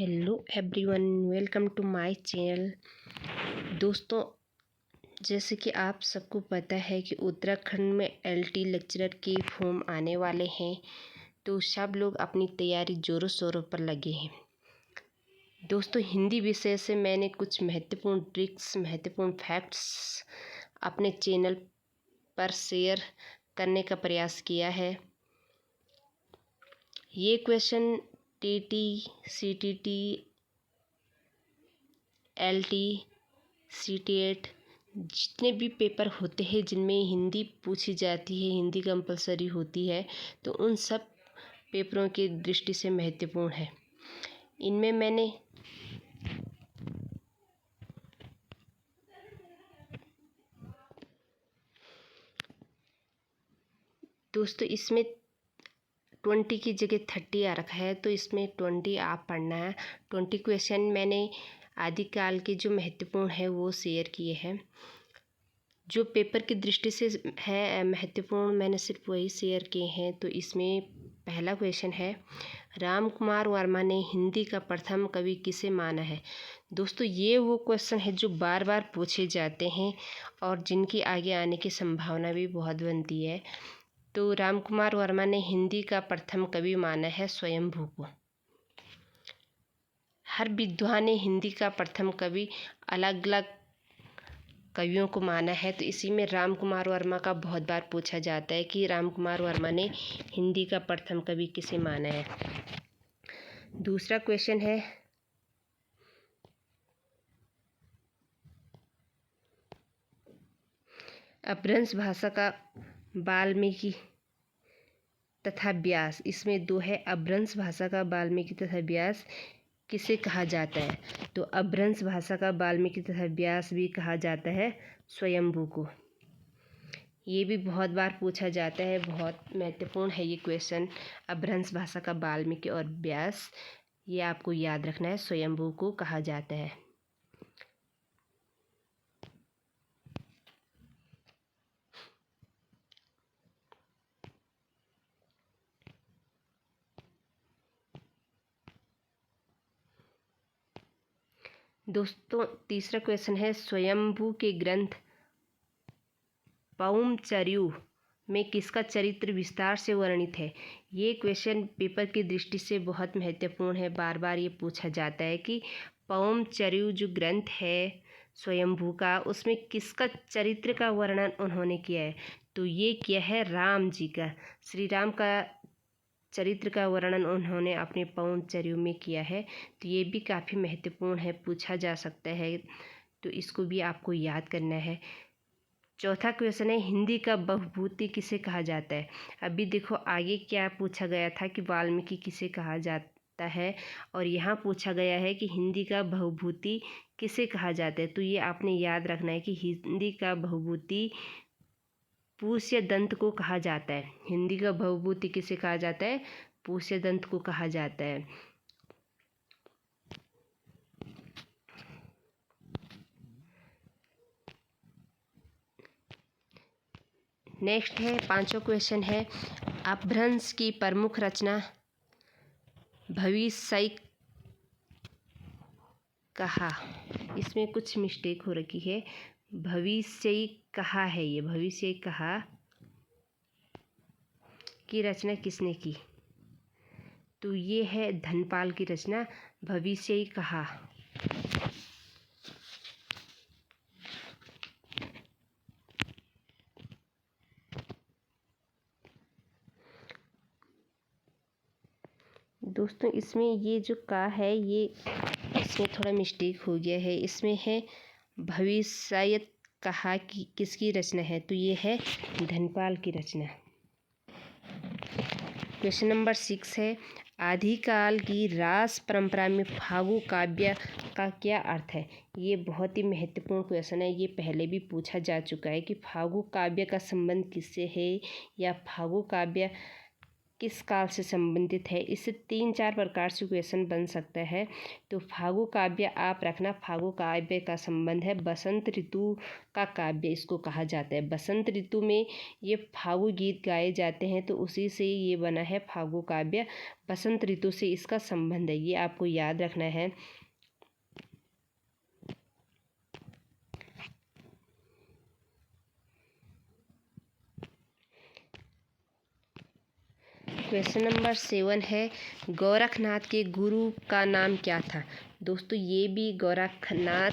Hello everyone, welcome to my channel. दोस्तों, जैसे कि आप सबको पता है कि उत्तराखंड में एलटी लेक्चरर के फॉर्म आने वाले हैं, तो सब लोग अपनी तैयारी ज़ोरों शोरों पर लगे हैं। दोस्तों, हिंदी विषय से मैंने कुछ महत्वपूर्ण ट्रिक्स, महत्वपूर्ण फैक्ट्स अपने चैनल पर शेयर करने का प्रयास किया है। ये क्वेश्चन टीटी, सीटीटी, एलटी, सीटीएट जितने भी पेपर होते हैं जिनमें हिंदी पूछी जाती है, हिंदी कंपलसरी होती है, तो उन सब पेपरों की दृष्टि से महत्वपूर्ण है। इनमें मैंने दोस्तों इसमें 20 की जगह 30 आ रखा है, तो इसमें 20 आप पढ़ना है। 20 क्वेश्चन मैंने आदिकाल के जो महत्वपूर्ण है वो शेयर किए हैं। जो पेपर की दृष्टि से है महत्वपूर्ण, मैंने सिर्फ वही शेयर किए हैं। तो इसमें पहला क्वेश्चन है, राम कुमार वर्मा ने हिंदी का प्रथम कवि किसे माना है। दोस्तों, ये वो क्वेश्चन है जो बार बार पूछे जाते हैं और जिनकी आगे आने की संभावना भी बहुत बनती है। तो राम कुमार वर्मा ने हिंदी का प्रथम कवि माना है स्वयंभू को। हर विद्वान ने हिंदी का प्रथम कवि अलग अलग कवियों को माना है, तो इसी में राम कुमार वर्मा का बहुत बार पूछा जाता है कि राम कुमार वर्मा ने हिंदी का प्रथम कवि किसे माना है। दूसरा क्वेश्चन है, अपभ्रंश भाषा का वाल्मीकि तथा व्यास, इसमें दो है। अपभ्रंश भाषा का वाल्मीकि तथा व्यास किसे कहा जाता है। तो अपभ्रंश भाषा का वाल्मीकि तथा व्यास भी कहा जाता है स्वयंभू को। ये भी बहुत बार पूछा जाता है, बहुत महत्वपूर्ण है ये क्वेश्चन। अपभ्रंश भाषा का वाल्मीकि और व्यास, ये आपको याद रखना है, स्वयंभू को कहा जाता है। दोस्तों, तीसरा क्वेश्चन है, स्वयंभू के ग्रंथ पौमचर्यू में किसका चरित्र विस्तार से वर्णित है। ये क्वेश्चन पेपर की दृष्टि से बहुत महत्वपूर्ण है। बार बार ये पूछा जाता है कि पौमचर्यू जो ग्रंथ है स्वयंभू का, उसमें किसका चरित्र का वर्णन उन्होंने किया है। तो ये किया है राम जी का, श्री राम का चरित्र का वर्णन उन्होंने अपने पौमचर्यू में किया है। तो ये भी काफ़ी महत्वपूर्ण है, पूछा जा सकता है, तो इसको भी आपको याद करना है। चौथा क्वेश्चन है, हिंदी का बहुभूति किसे कहा जाता है। अभी देखो आगे क्या पूछा गया था कि वाल्मीकि किसे कहा जाता है, और यहाँ पूछा गया है कि हिंदी का बहुभूति किसे कहा जाता है। तो ये आपने याद रखना है कि हिंदी का बहुभूति पूष्य दंत को कहा जाता है। हिंदी का बहुभूति किसे कहा जाता है, पूष्य दंत को कहा जाता है। नेक्स्ट है, पांचवा क्वेश्चन है, अपभ्रंश की प्रमुख रचना भविष्यिक कहा। इसमें कुछ मिस्टेक हो रखी है, भविष्यिक कहा है, ये भविष्यिक कहा की रचना किसने की। तो ये है धनपाल की रचना भविष्यिक कहा। दोस्तों, इसमें ये जो का है, ये इसमें थोड़ा मिस्टेक हो गया है। इसमें है भविष्यिक कहा की किसकी रचना है, तो ये है धनपाल की रचना। क्वेश्चन नंबर 6 है, आदिकाल की रास परंपरा में फागु काव्य का क्या अर्थ है। ये बहुत ही महत्वपूर्ण क्वेश्चन है। ये पहले भी पूछा जा चुका है कि फागु काव्य का संबंध किससे है, या फागु काव्य किस काल से संबंधित है। इससे 3-4 प्रकार से क्वेश्चन बन सकता है। तो फागु काव्य आप रखना, फागु काव्य का संबंध है बसंत ऋतु का काव्य इसको कहा जाता है। बसंत ऋतु में ये फागु गीत गाए जाते हैं, तो उसी से ये बना है फागु काव्य। बसंत ऋतु से इसका संबंध है, ये आपको याद रखना है। क्वेश्चन नंबर 7 है, गोरखनाथ के गुरु का नाम क्या था। दोस्तों ये भी गोरखनाथ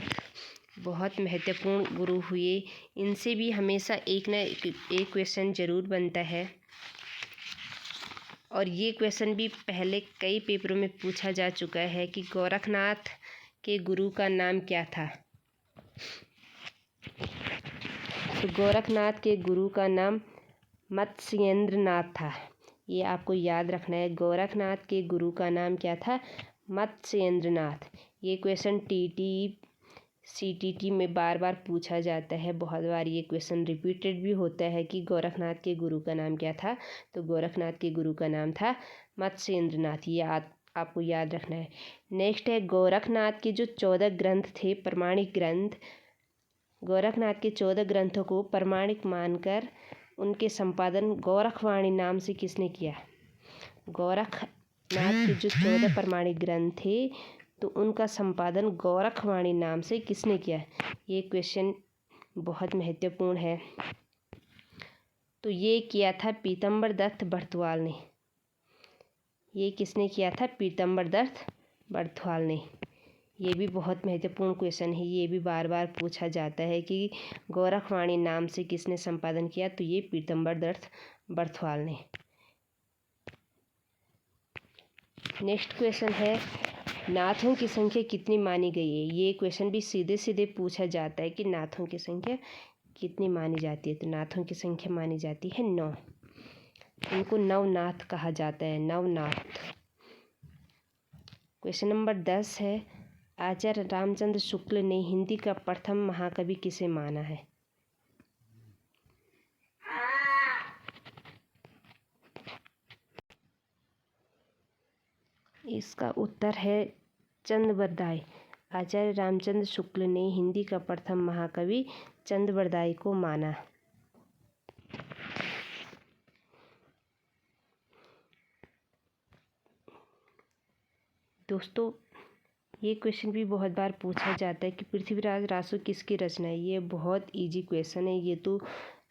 बहुत महत्वपूर्ण गुरु हुए, इनसे भी हमेशा एक न एक क्वेश्चन जरूर बनता है। और ये क्वेश्चन भी पहले कई पेपरों में पूछा जा चुका है कि गोरखनाथ के गुरु का नाम क्या था। तो गोरखनाथ के गुरु का नाम मत्स्येंद्रनाथ था, ये आपको याद रखना है। गोरखनाथ के गुरु का नाम क्या था, मत्स्येंद्रनाथ। ये क्वेश्चन टीटी सीटीटी में बार बार पूछा जाता है, बहुत बार ये क्वेश्चन रिपीटेड भी होता है कि गोरखनाथ के गुरु का नाम क्या था। तो गोरखनाथ के गुरु का नाम था मत्स्येंद्रनाथ, ये आपको याद रखना है। नेक्स्ट है, गोरखनाथ के जो 14 ग्रंथ थे प्रमाणिक ग्रंथ, गोरखनाथ के 14 ग्रंथों को प्रमाणिक मानकर उनके संपादन गोरखवाणी नाम से किसने किया। गोरखनाथ के जो 14 प्रमाणिक ग्रंथ थे तो उनका संपादन गोरखवाणी नाम से किसने किया। ये क्वेश्चन बहुत महत्वपूर्ण है। तो ये किया था पीतम्बर दत्त बड़थुआल ने। ये किसने किया था, पीतम्बर दत्त बड़थुआल ने। ये भी बहुत महत्वपूर्ण क्वेश्चन है, ये भी बार बार पूछा जाता है कि गोरखवाणी नाम से किसने संपादन किया। तो ये पीतम्बर दत्त बड़थुआल ने। नेक्स्ट क्वेश्चन है, नाथों की संख्या कितनी मानी गई है। ये क्वेश्चन भी सीधे सीधे पूछा जाता है कि नाथों की संख्या कितनी मानी जाती है। तो नाथों की संख्या मानी जाती है 9। इनको नवनाथ कहा जाता है, नवनाथ। क्वेश्चन नंबर 10 है, आचार्य रामचंद्र शुक्ल ने हिंदी का प्रथम महाकवि किसे माना है। इसका उत्तर है चंद्रवरदाई। आचार्य रामचंद्र शुक्ल ने हिंदी का प्रथम महाकवि चंद्रवरदाई को माना। दोस्तों ये क्वेश्चन भी बहुत बार पूछा जाता है कि पृथ्वीराज रासो किसकी रचना है। ये बहुत इजी क्वेश्चन है, ये तो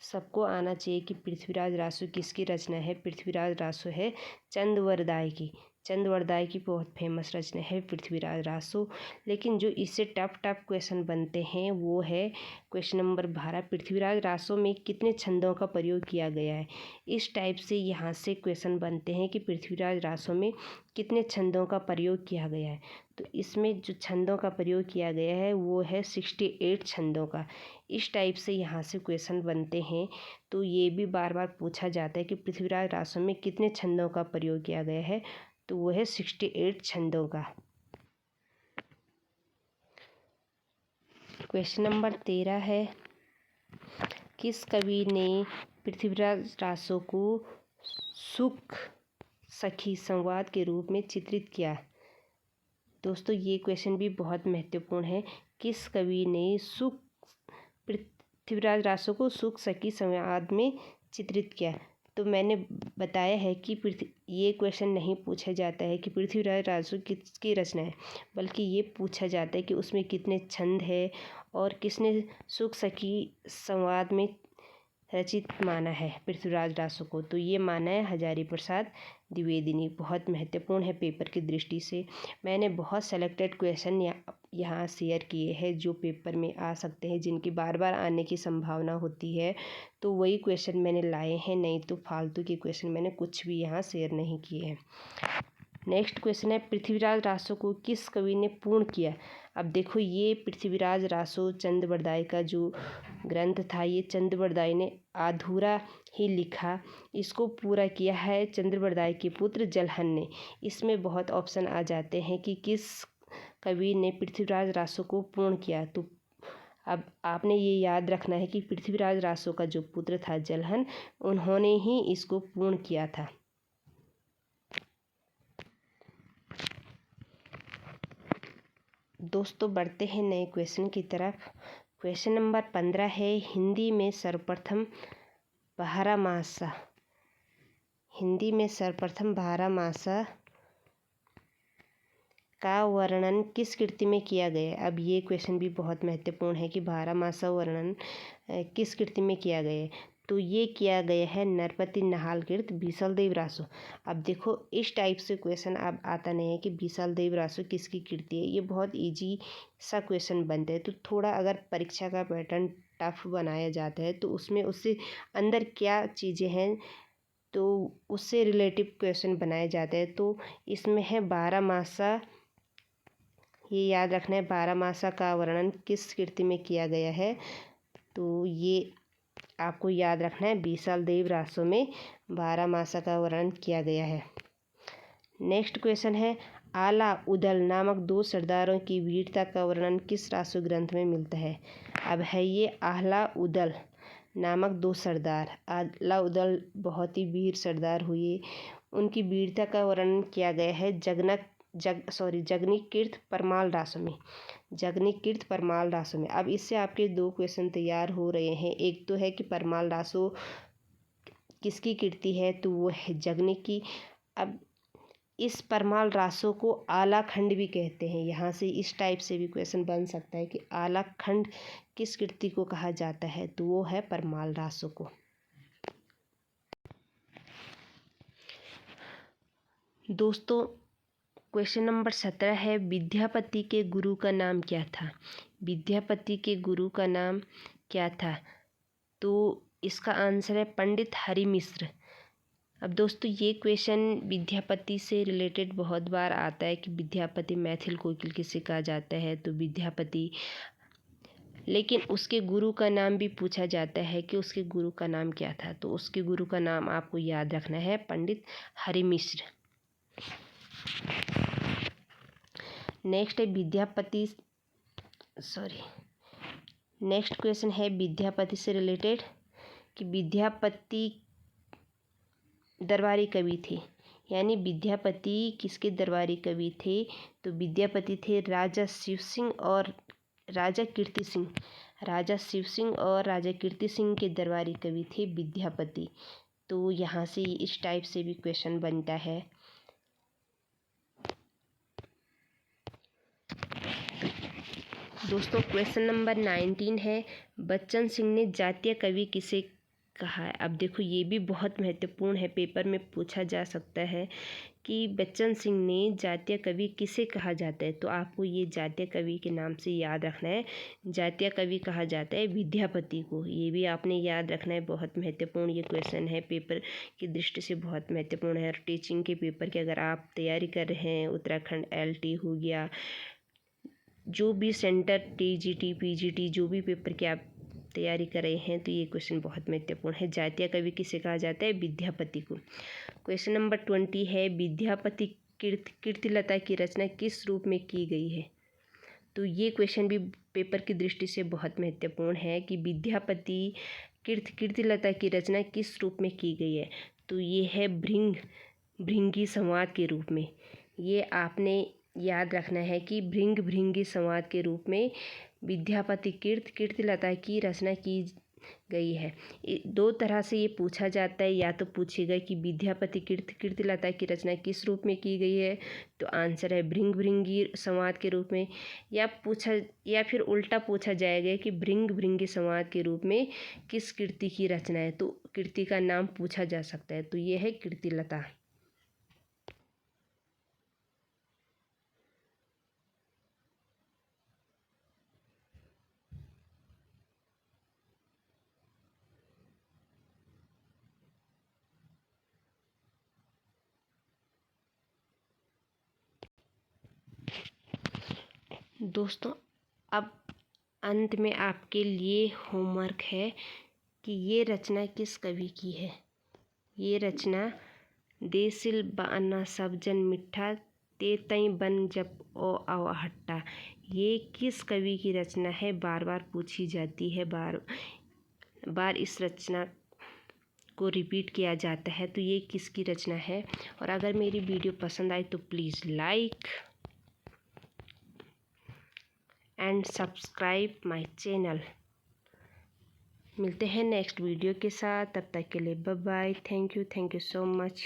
सबको आना चाहिए कि पृथ्वीराज रासो किसकी रचना है। पृथ्वीराज रासो है चंद्रवरदाई की। चंद्रवरदाई की बहुत फेमस रचना है पृथ्वीराज रासो। लेकिन जो इससे टफ क्वेश्चन बनते हैं वो है क्वेश्चन नंबर 12, पृथ्वीराज रासो में कितने छंदों का प्रयोग किया गया है। इस टाइप से यहाँ से क्वेश्चन बनते हैं कि पृथ्वीराज रासो में कितने छंदों का प्रयोग किया गया है। तो इसमें जो छंदों का प्रयोग किया गया है वो है 68 छंदों का। इस टाइप से यहाँ से क्वेश्चन बनते हैं। तो ये भी बार बार पूछा जाता है कि पृथ्वीराज रासो में कितने छंदों का प्रयोग किया गया है। तो वो है 68 छंदों का। क्वेश्चन नंबर 13 है, किस कवि ने पृथ्वीराज रासो को सुख सखी संवाद के रूप में चित्रित किया। दोस्तों ये क्वेश्चन भी बहुत महत्वपूर्ण है, किस कवि ने पृथ्वीराज रासो को सुख सखी संवाद में चित्रित किया। तो मैंने बताया है कि ये क्वेश्चन नहीं पूछा जाता है कि पृथ्वीराज रासो किसकी रचना है, बल्कि ये पूछा जाता है कि उसमें कितने छंद है और किसने सुख सखी संवाद में रचित माना है पृथ्वीराज रासो को। तो ये माना है हजारी प्रसाद द्विवेदी ने। बहुत महत्वपूर्ण है पेपर की दृष्टि से। मैंने बहुत सेलेक्टेड क्वेश्चन यहाँ शेयर किए हैं जो पेपर में आ सकते हैं, जिनकी बार बार आने की संभावना होती है। तो वही क्वेश्चन मैंने लाए हैं, नहीं तो फालतू के क्वेश्चन मैंने कुछ भी यहाँ शेयर नहीं किए हैं। नेक्स्ट क्वेश्चन है, पृथ्वीराज रासो को किस कवि ने पूर्ण किया। अब देखो ये पृथ्वीराज रासो चंद्रवरदाई का जो ग्रंथ था, ये चंद्रवरदाई ने अधूरा ही लिखा, इसको पूरा किया है चंद्रवरदाई के पुत्र जलहन ने। इसमें बहुत ऑप्शन आ जाते हैं कि किस कवि ने पृथ्वीराज रासो को पूर्ण किया। तो अब आपने ये याद रखना है कि पृथ्वीराज रासो का जो पुत्र था जलहन, उन्होंने ही इसको पूर्ण किया था। दोस्तों बढ़ते हैं नए क्वेश्चन की तरफ। क्वेश्चन नंबर 15 है, हिंदी में सर्वप्रथम बारहमासा का वर्णन किस कृति में किया गया है। अब ये क्वेश्चन भी बहुत महत्वपूर्ण है कि बारहमासा वर्णन किस कृति में किया गया है। तो ये किया गया है नरपति नाहल कृत बीसल देव रासो। अब देखो इस टाइप से क्वेश्चन अब आता नहीं है कि बीसल देव रासो किसकी कृति है। ये बहुत इजी सा क्वेश्चन बनते हैं। तो थोड़ा अगर परीक्षा का पैटर्न टफ बनाया जाता है तो उसमें उससे अंदर क्या चीज़ें हैं तो उससे रिलेटिव क्वेश्चन बनाए जाते हैं। तो इसमें है बारहमासा, ये याद रखना है बारहमासा का वर्णन किस कृति में किया गया है। तो ये आपको याद रखना है बीसल देव रासो में बारहमासा का वर्णन किया गया है। नेक्स्ट क्वेश्चन है, आला उदल नामक दो सरदारों की वीरता का वर्णन किस रासो ग्रंथ में मिलता है। अब है ये आला उदल नामक दो सरदार। आला उदल बहुत ही वीर सरदार हुए, उनकी वीरता का वर्णन किया गया है जगनी कीर्त परमाल रासो में। अब इससे आपके दो क्वेश्चन तैयार हो रहे हैं। एक तो है कि परमाल रासो किसकी कीर्ति है, तो वो है जगनी की। अब इस परमाल रासो को आला खंड भी कहते हैं। यहाँ से इस टाइप से भी क्वेश्चन बन सकता है कि आला खंड किस कीर्ति को कहा जाता है, तो वो है परमाल रासो को। दोस्तों क्वेश्चन नंबर 17 है, विद्यापति के गुरु का नाम क्या था। विद्यापति के गुरु का नाम क्या था, तो इसका आंसर है पंडित हरिमिश्र। अब दोस्तों ये क्वेश्चन विद्यापति से रिलेटेड बहुत बार आता है कि विद्यापति मैथिल कोकिल किसे कहा जाता है, तो विद्यापति। लेकिन उसके गुरु का नाम भी पूछा जाता है कि उसके गुरु का नाम क्या था, तो उसके गुरु का नाम आपको याद रखना है पंडित हरिमिश्र। नेक्स्ट क्वेश्चन है विद्यापति से रिलेटेड कि विद्यापति दरबारी कवि थे, यानी विद्यापति किसके दरबारी कवि थे, तो विद्यापति थे राजा शिव सिंह और राजा कीर्ति सिंह के दरबारी कवि थे विद्यापति। तो यहाँ से इस टाइप से भी क्वेश्चन बनता है। दोस्तों क्वेश्चन नंबर 19 है, बच्चन सिंह ने जातीय कवि किसे कहा है। अब देखो ये भी बहुत महत्वपूर्ण है, पेपर में पूछा जा सकता है कि बच्चन सिंह ने जातीय कवि किसे कहा जाता है। तो आपको ये जातीय कवि के नाम से याद रखना है। जातीय कवि कहा जाता है विद्यापति को, ये भी आपने याद रखना है। बहुत महत्वपूर्ण ये क्वेश्चन है, पेपर की दृष्टि से बहुत महत्वपूर्ण है। और टीचिंग के पेपर की अगर आप तैयारी कर रहे हैं, उत्तराखंड LT हो गया, जो भी सेंटर TGT PGT जो भी पेपर की आप तैयारी कर रहे हैं, तो ये क्वेश्चन बहुत महत्वपूर्ण है। जातीय कवि किसे कहा जाता है, विद्यापति को। क्वेश्चन नंबर 20 है, विद्यापति कीर्तिलता की रचना किस रूप में की गई है। तो ये क्वेश्चन भी पेपर की दृष्टि से बहुत महत्वपूर्ण है कि विद्यापति कीर्तिलता की रचना किस रूप में की गई है। तो ये है भृंगी संवाद के रूप में। ये आपने याद रखना है कि भृंगी संवाद के रूप में विद्यापति कीर्तिलता की रचना की गई है। दो तरह से ये पूछा जाता है, या तो पूछेगा कि विद्यापति कीर्तिलता की रचना किस रूप में की गई है, तो आंसर है भृंगी संवाद के रूप में। या फिर उल्टा पूछा जाएगा कि भृंगी संवाद के रूप में किस कृति की रचना है, तो कृति का नाम पूछा जा सकता है। तो ये है कीर्तिलता। दोस्तों अब अंत में आपके लिए होमवर्क है कि ये रचना किस कवि की है। ये रचना देसिल बाना सब जन मिठा ते तई बन जब ओ हट्टा, ये किस कवि की रचना है। बार बार पूछी जाती है, बार बार इस रचना को रिपीट किया जाता है। तो ये किसकी रचना है। और अगर मेरी वीडियो पसंद आए तो please like, and subscribe my channel. मिलते हैं नेक्स्ट वीडियो के साथ, तब तक के लिए bye bye. Thank you so much.